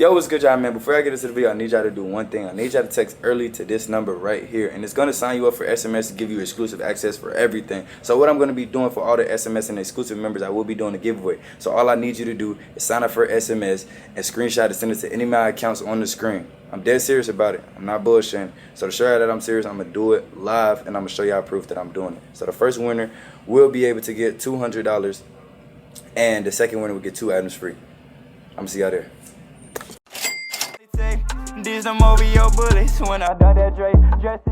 Yo, what's good, y'all, man? Before I get into the video, I need y'all to do one thing. I need y'all to text early to this number right here, and it's gonna sign you up for SMS to give you exclusive access for everything. So what I'm gonna be doing for all the SMS and exclusive members, I will be doing a giveaway. So all I need you to do is sign up for SMS and screenshot and send it to any of my accounts on the screen. I'm dead serious about it. I'm not bullshitting. So to show y'all that I'm serious, I'm gonna do it live, and I'm gonna show y'all proof that I'm doing it. So the first winner will be able to get $200, and the second winner will get 2 items free. I'm gonna see y'all there.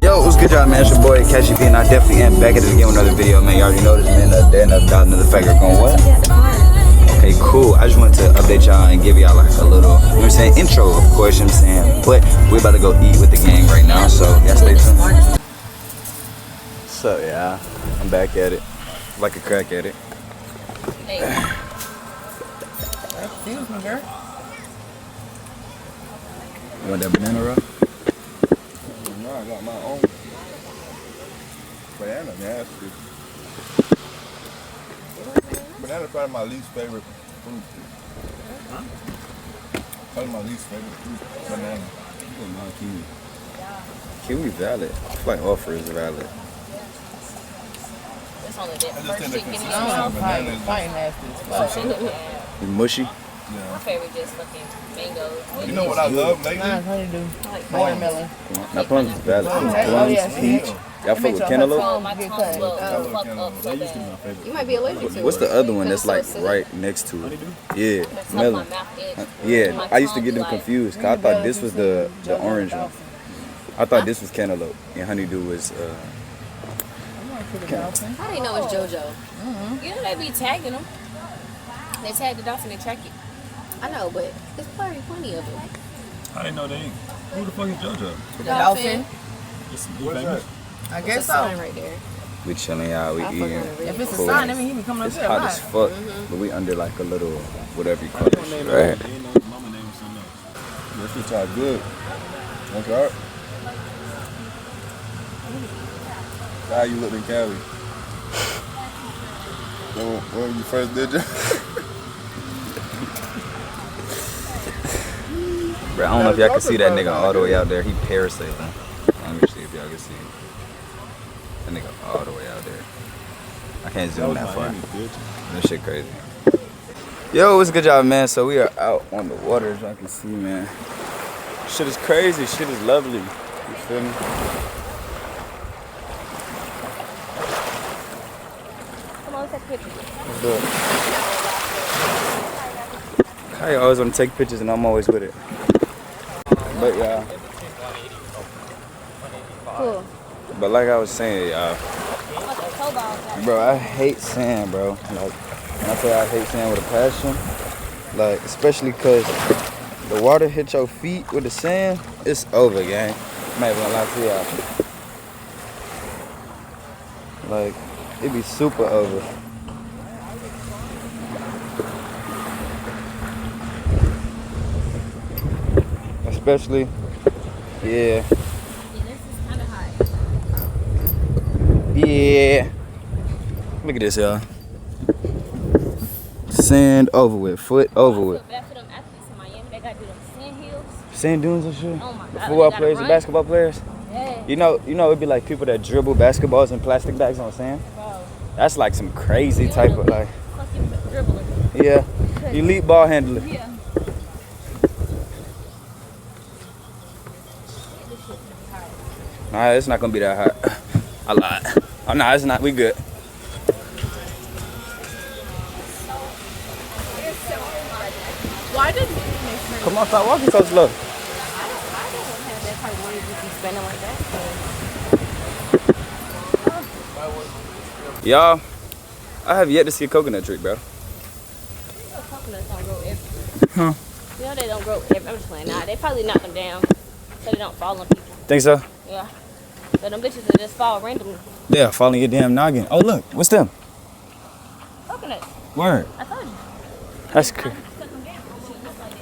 Yo, what's good, y'all, man? It's your boy Kiya, and I definitely am back at it again with another video, man. You already know this, man. Another faggot going what? Okay, cool. I just wanted to update y'all and give y'all like a little, you know what I'm saying, intro, of course, you know what I'm saying. But we're about to go eat with the gang right now, so y'all stay tuned. So, yeah, I'm back at it. Like a crack at it. Hey. Excuse me, girl. You want that banana roll? No, I got my own. Banana nasty. Banana probably my least favorite fruit. Huh? Probably my least favorite fruit. Banana. You don't know kiwi. Kiwi valid. I feel like offer is valid. That's only that I just first think the shit getting consistency of banana is nasty. It's mushy. Yeah. My favorite just fucking mangoes. You know what I love lately? Mine's honeydew. Like Watermelon. Now plums is valid. Oh, yeah, Plums, peach. Y'all fuck with cantaloupe? my tongue will fuck up so bad. You might be allergic to it. What's the other one that's like right next to it? Yeah, That's melon. my mouth itch. Yeah, My I used to tongue get them be like- confused because I thought this was the orange one. I thought this was cantaloupe and honeydew was How do you know it's JoJo? You know they be tagging them. They tag the dolphin and track it. I know, but there's probably plenty of them. I didn't know they ain't. Who the fuck is JoJo? The dolphin. What's that? I It's a guess sign so. right there. we chilling out, we eating. If it's a Cool. sign, I mean, he be coming up It's here a hot lot. as fuck, but we under like a little whatever you call it, right? That shit tastes good. That's right. How you looked in Cali? When you first did it? Bro, I don't know if y'all can see that nigga all the way out there. He parasailing. Let me see if y'all can see. That nigga all the way out there. I can't zoom that far. That shit crazy. Yo, what's good, y'all, man? So we are out on the water, as y'all can see, man. Shit is crazy. Shit is lovely. You feel me? Come on, let's take pictures. Let's do it. I always want to take pictures, and I'm always with it. But yeah. Cool. But like I was saying, y'all, bro, I hate sand, bro. Like, when I say I hate sand with a passion, like, especially because the water hit your feet with the sand, it's over, gang. I'm not even gonna lie to y'all. Like, it be super over. Especially, yeah. This is kind of hot. Yeah. Look at this, y'all. Sand over with, foot over I with. feel bad for them athletes in Miami. They got to do them sand hills. Sand dunes and shit. Oh my God. Football they gotta players and run. basketball players. Yeah. You know, it'd be like people that dribble basketballs in plastic bags on sand. Bro. That's like some crazy type of like, Fucking dribbler. yeah, elite ball handler. Yeah. Nah, it's not gonna be that hot. I lied. Oh no, it's not. We good. Why did he Come on, stop walking so slow. I don't have that type of money to be spending like that. Y'all, I have yet to see a coconut tree, bro. You know coconuts don't grow everywhere. Huh? You know they don't grow everywhere. I'm just playing. Nah, they probably knock them down so they don't fall on people. Think so? Yeah. So them bitches will just fall randomly. Yeah, falling your damn noggin. Oh look, what's them? Coconuts. Word. I told you. That's crazy. Cut them down. Shit looks like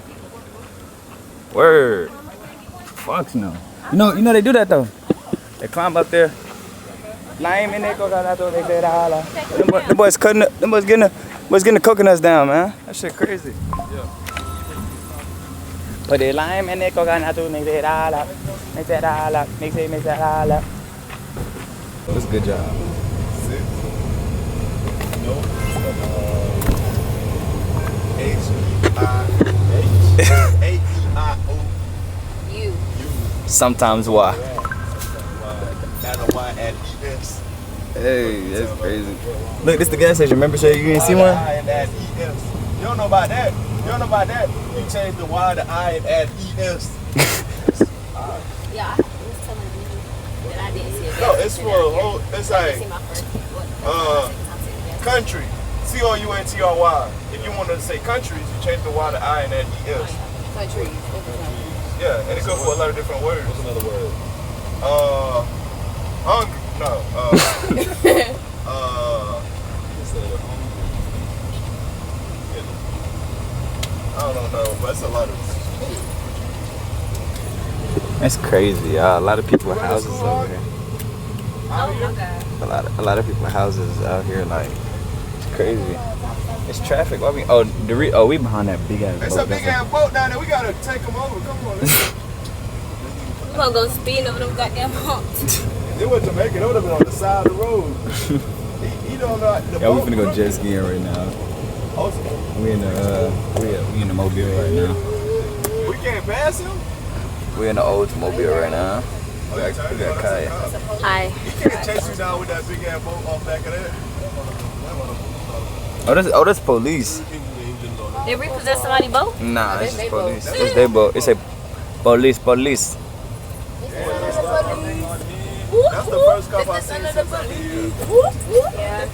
that. Word. Fuck no. You know they do that though. They climb up there. Them boys cutting up, them boys getting the coconuts down, man. That shit crazy. Put the lime and the coconut to mix it all up. Mix it all up. Mix it all up. That's a good job. 6. Nope. H-I-H-A-E-I-O. You. Sometimes why? And a Y-at-E-S. Hey, that's crazy. Look, this the gas station. Remember, Shay, you didn't see one? I and add E-S. You don't know about that. You don't know about that. You change the Y to I and add E-S. Yeah, I was telling you that I didn't see it. No, it's for a whole, it's I like didn't see my first country. C-O-U-N-T-R-Y. If you wanted to say countries, you change the Y to I and add E-S. countries. Yeah, and it goes for a lot of different words. What's another word? Hungry. No. I don't know, but it's a lot of. That's crazy, y'all. A lot of people with houses over here. Oh my God. A lot of people with houses out here, like, it's crazy. It's traffic. Why we? We behind that big ass boat. It's a big ass boat down there. We gotta take them over. Come on. I'm gonna go speeding over them goddamn humps. It was Jamaica. It would have been on the side of the road. He don't know. Yeah, we finna go jet skiing right now. Awesome. We in the Mobile right now. We can't pass him. We in the Oldsmobile right now. We got Kiya. Hi. He can't chase you down with that big ass boat off back of that. That's police. They repossessed somebody's boat? Nah, it's just police. It's their boat. It's a police. That's the first cop I've seen since I've been here. Yeah.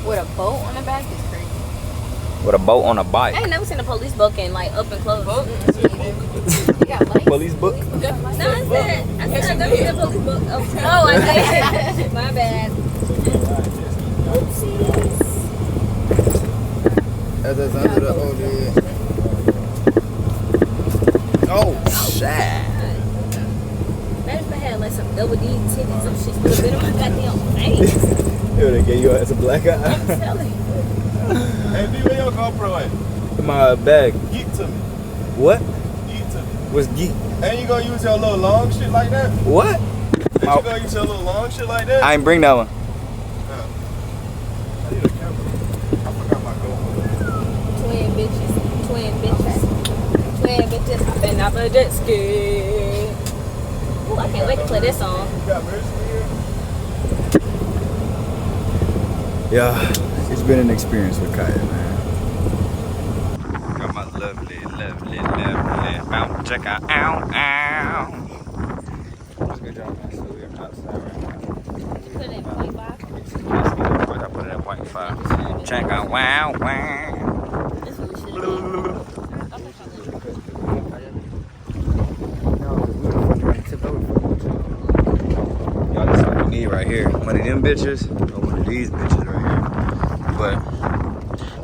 With a boat on the back is crazy. With a boat on a bike. I ain't never seen a police boat getting like up and close. You got lights? Police book? No, I said I've never seen a police boat. Oh, I did. My bad. Oopsies. That's under the Oh, shit. Imagine if I had like some double D titties, some shit would have been on my goddamn face. Yo, they gave you as a black eye. I'm telling you. Hey, B, where your GoPro at? My bag. Geek to me. What? Geek to me. What's geek? And you gonna use your little long shit like that? What? Ain't you gonna use your little long shit like that? I ain't bring that one. I need a camera. I forgot my GoPro. Twin bitches. I've been off a jet ski. Ooh, I can't wait to play this song. You got mercy here? Yeah, it's been an experience with Kiya, man. Got my lovely bounce check out. Ow. That's a good job, man. So we're outside right now. Put it in 0.5. I put it at 0.5. Check out. Wow. This one should Y'all, this is what you need right here. One of them bitches or one of these bitches right here. But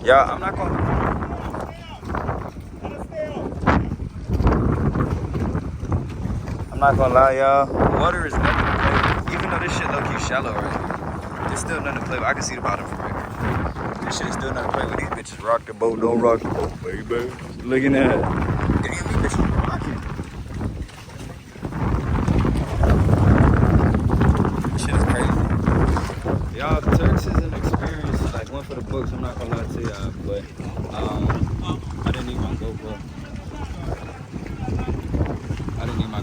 y'all, I'm not gonna lie, y'all. Water is nothing to play with. Even though this shit low key shallow right here, there's still nothing to play with. I can see the bottom from right here. This shit is still nothing to play with. These bitches rock the boat, don't rock the boat, baby. Looking at it. Damn, these bitches rocking. Shit is crazy. Y'all, Turks is an experience, like one for the books, I'm not gonna lie to y'all, but I didn't need my GoPro.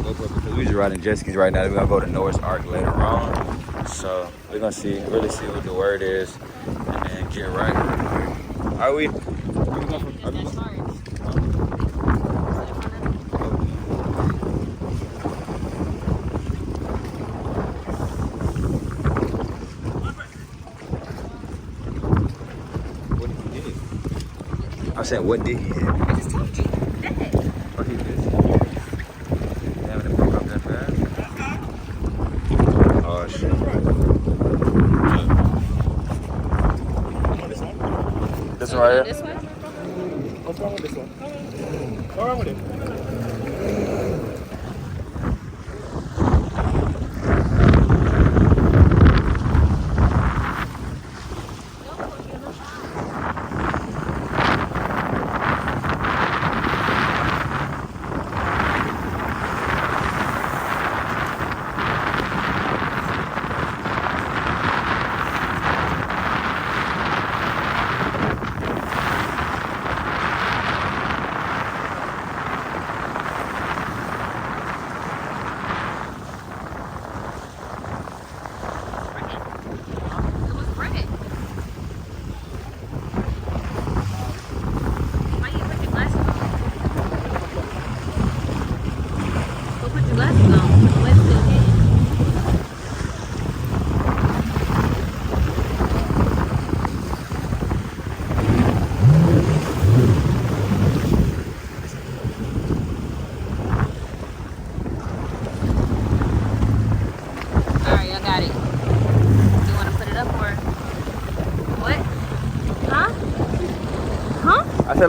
Because we just riding Jetskis right now. We're gonna go to Noah's Ark later on. So we're gonna really see what the word is and then get right. Are we going What did he do? I said, what did he hit? What he did? Damn, it broke up that fast. Oh, shit. This one right here? This one? What's wrong with this one? What's wrong with it?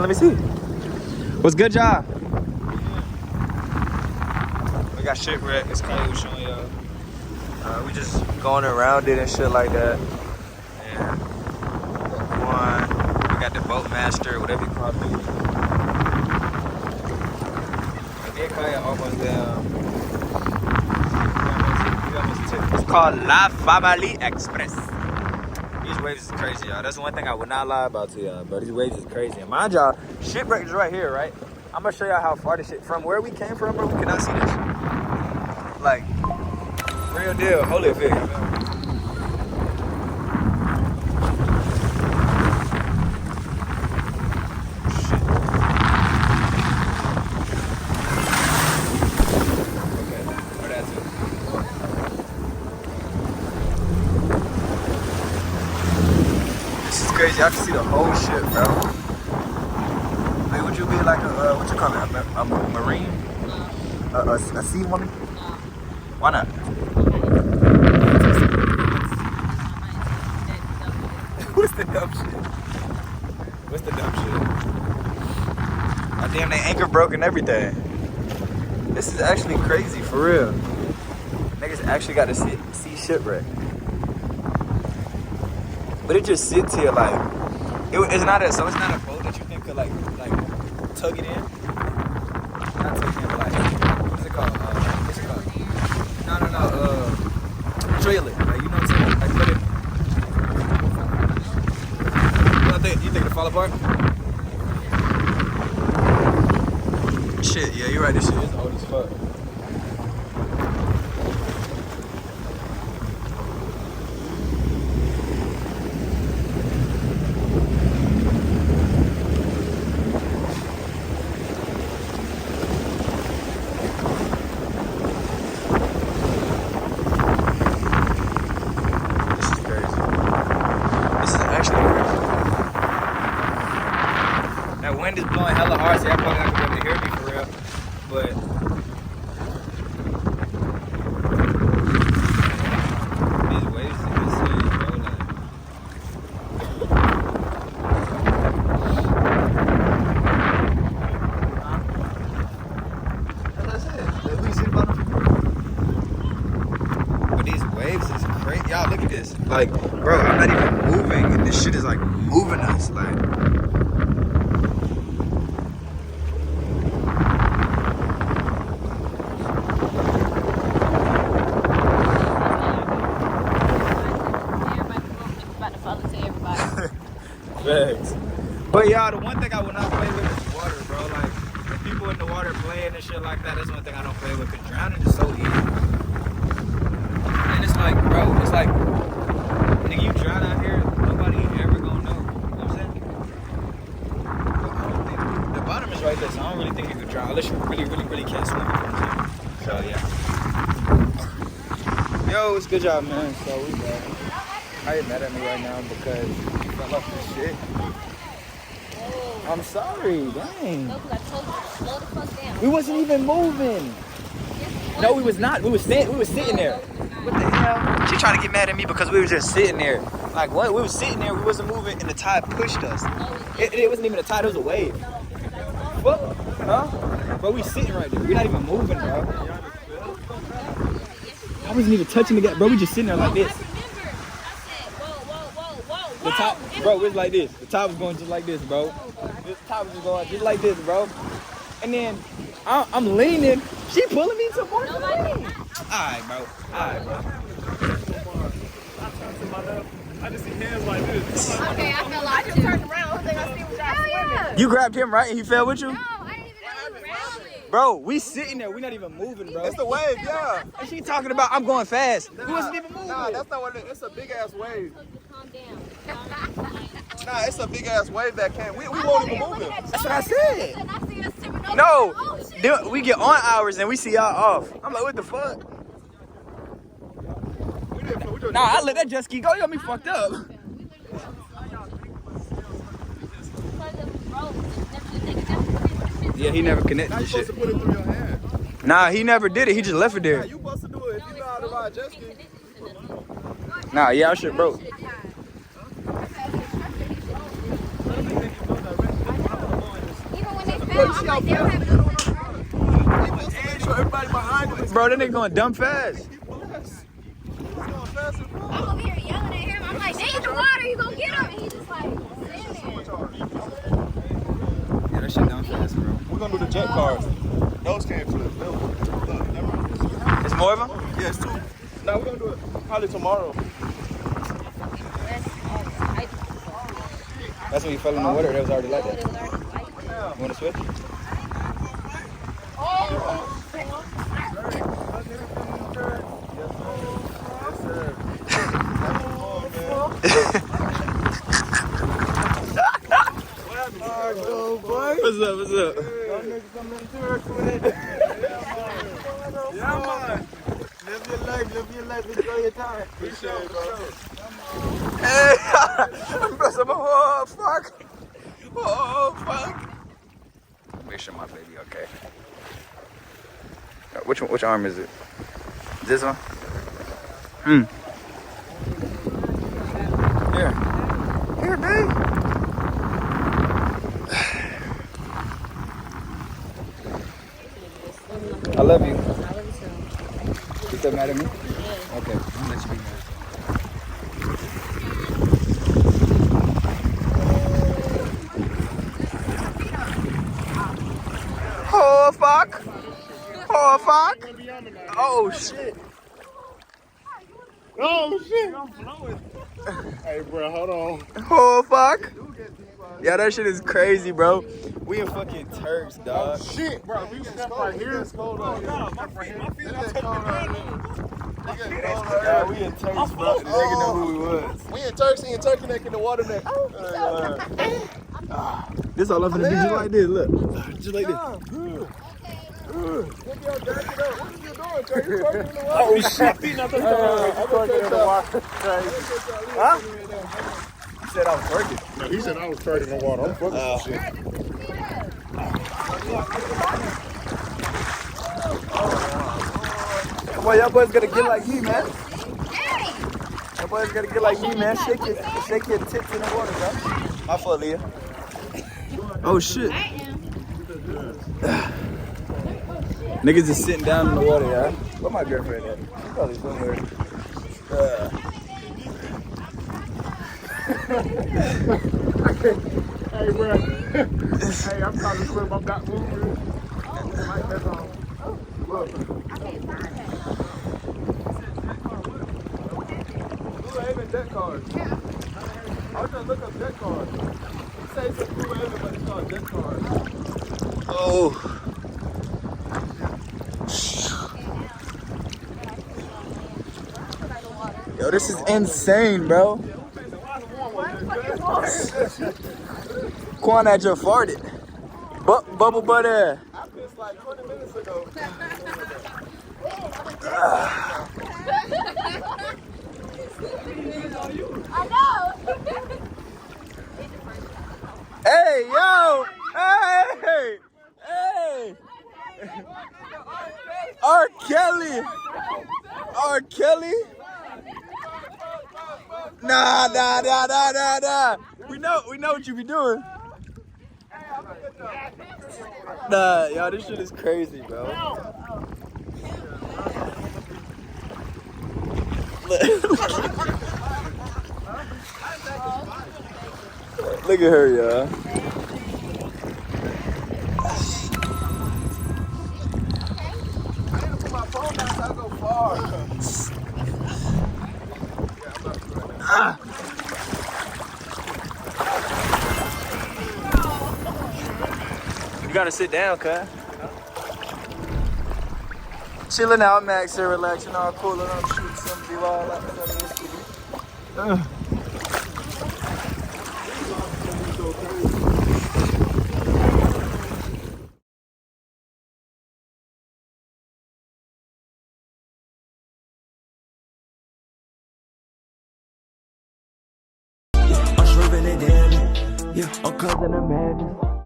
Let me see. What's good, job? We got shipwreck. It's crazy showing y'all. We just going around it and shit like that. And one, we got the boat master, whatever you call it. And then Kiya almost down. It's called La Family Express. These waves is crazy, y'all. That's one thing I would not lie about to y'all, but these waves is crazy. And mind y'all, shipwreck is right here, right? I'm gonna show y'all how far this shit from where we came from, bro. We cannot see this. Like, real deal. Holy fig. Crazy, I can see the whole ship, bro. Hey, would you be like a, what you call it, a marine? A sea woman? Why not? What's the dumb shit? What's the dumb shit? Oh, damn, they anchor broke and everything. This is actually crazy, for real. Niggas actually got to see shipwreck. But it just sits here like it's not a boat that you can like tug it in. Not tug it in, but like what's it called? No. Trail it. Like, you know what I'm saying? Like put it. You think it'll fall apart? Shit, yeah, you're right. This shit is old as fuck. Wind is blowing hella hard, so y'all probably not gonna be able to hear me for real. But these waves are insane, bro. Like, that's it. We see the bottom. But these waves is crazy. Y'all look at this. Like, bro, I'm not even moving, and this shit is like moving us. Like. But y'all, the one thing I will not play with is water, bro. Like, if people in the water playing and shit like that, that's one thing I don't play with, because drowning is so easy. And it's like, bro, it's like, nigga, you drown out here, nobody ever gonna know. You know what I'm saying? But I don't think, the bottom is right there, so I don't really think you could drown, unless you really can't swim. So, yeah. Yo, it's good job, man. So, we back. How you mad at me right now because you fell off this shit? I'm sorry, dang. No, because I told you to slow the fuck down. We wasn't even moving. No, we was not. We was sitting there. What the hell? She trying to get mad at me because we were just sitting there. Like what? We was sitting there. We wasn't moving, and the tide pushed us. It wasn't even a tide. It was a wave. What? Huh? Bro, we sitting right there. We're not even moving, bro. I wasn't even touching the guy, bro. We just sitting there like this. The top, bro, it was like this. The top was going just like this, bro. The top was just going just like this, bro. And then I'm leaning. She pulling me to more. Alright, bro. Alright, bro. I just see hands like this. Okay, I fell off. I just turned around. I think I see what y'all swimming. You grabbed him, right? And he fell with you? No, I didn't even know you grabbed me. Bro, we sitting there. We not even moving, bro. It's the wave, yeah. And she talking about I'm going fast. We wasn't even moving. Nah, that's not what it is. It's a big ass wave. Calm down. Nah, it's a big ass wave that can't. We won't even move it. That's what I said. And I see us tipping over. No, Oh, shit. then we get on hours and we see y'all off. I'm like, what the fuck? Nah, I let that Jetski go. You got me fucked up. Yeah, he never connected Now the you supposed shit. to put it through your hand. Nah, he never did it. He just left it Nah, there. you supposed to do it if you know how to ride jet ski. Nah, yeah, our shit broke. Everybody behind him. Bro, that nigga going dumb fast. I'm over here yelling at him. I'm like, they in the water. You gonna get him? And he just like, standing there. Yeah, that shit dumb fast, bro. We're gonna do the jet cars. Those came flip. Look, never. It's more of them? Yeah, it's two. No, we're gonna do it probably tomorrow. That's when you fell in the water. That was already like that. You want to switch? What's up? What's up? Yeah, man. Live your life, enjoy your time. Appreciate it, bro. Hey, oh fuck! Oh fuck! Make sure my baby okay. Which arm is it? This one? Here, babe. I love you. You still mad at me? Yeah. Okay, I'm gonna let you be mad. Oh fuck! Oh fuck! Oh shit! Oh shit! I'm flowing. Hey, bro, hold on. Oh fuck! Yeah, that shit is crazy, bro. We in fucking Turks, dog. Shit, bro, we step right here. It's cold out here. My feet are cold out here. Yeah, we in Turks, bro. The nigga know who we was. We in Turks, in Turkey in the water neck. This all up in the just like this, look. Just like this. Oh shit! Huh? He said I was working. No, he said I was turning in the water. I'm fucking some shit. Come on, y'all boys gotta get like me, man. Y'all boys gotta get like me, man. Shake your tits in the water, bro. My fault, Leah. Oh shit. Niggas just sitting down in the water, y'all. Where my girlfriend at? She's probably somewhere. Hey, bro. Hey, I'm trying to swim. I'm not moving. Like that's all. Look. Blue Haven debt card. I was gonna look up debt card. It says it's Blue Haven, but it's called debt card. Oh. Yo, this is insane, bro. Quan had just farted. Bubble butt air. I pissed like 20 minutes ago. I know. Hey, yo! Hey! Hey! R. Kelly! R. Kelly? Nah. We know what you be doing. Nah, y'all, this shit is crazy, bro. Look at her, y'all. You gotta sit down, cuz. Chilling out, Max here, relaxing, all cool, and I'm shooting some B-ball like that. I'm swerving it down, yeah, I'm causing a madness.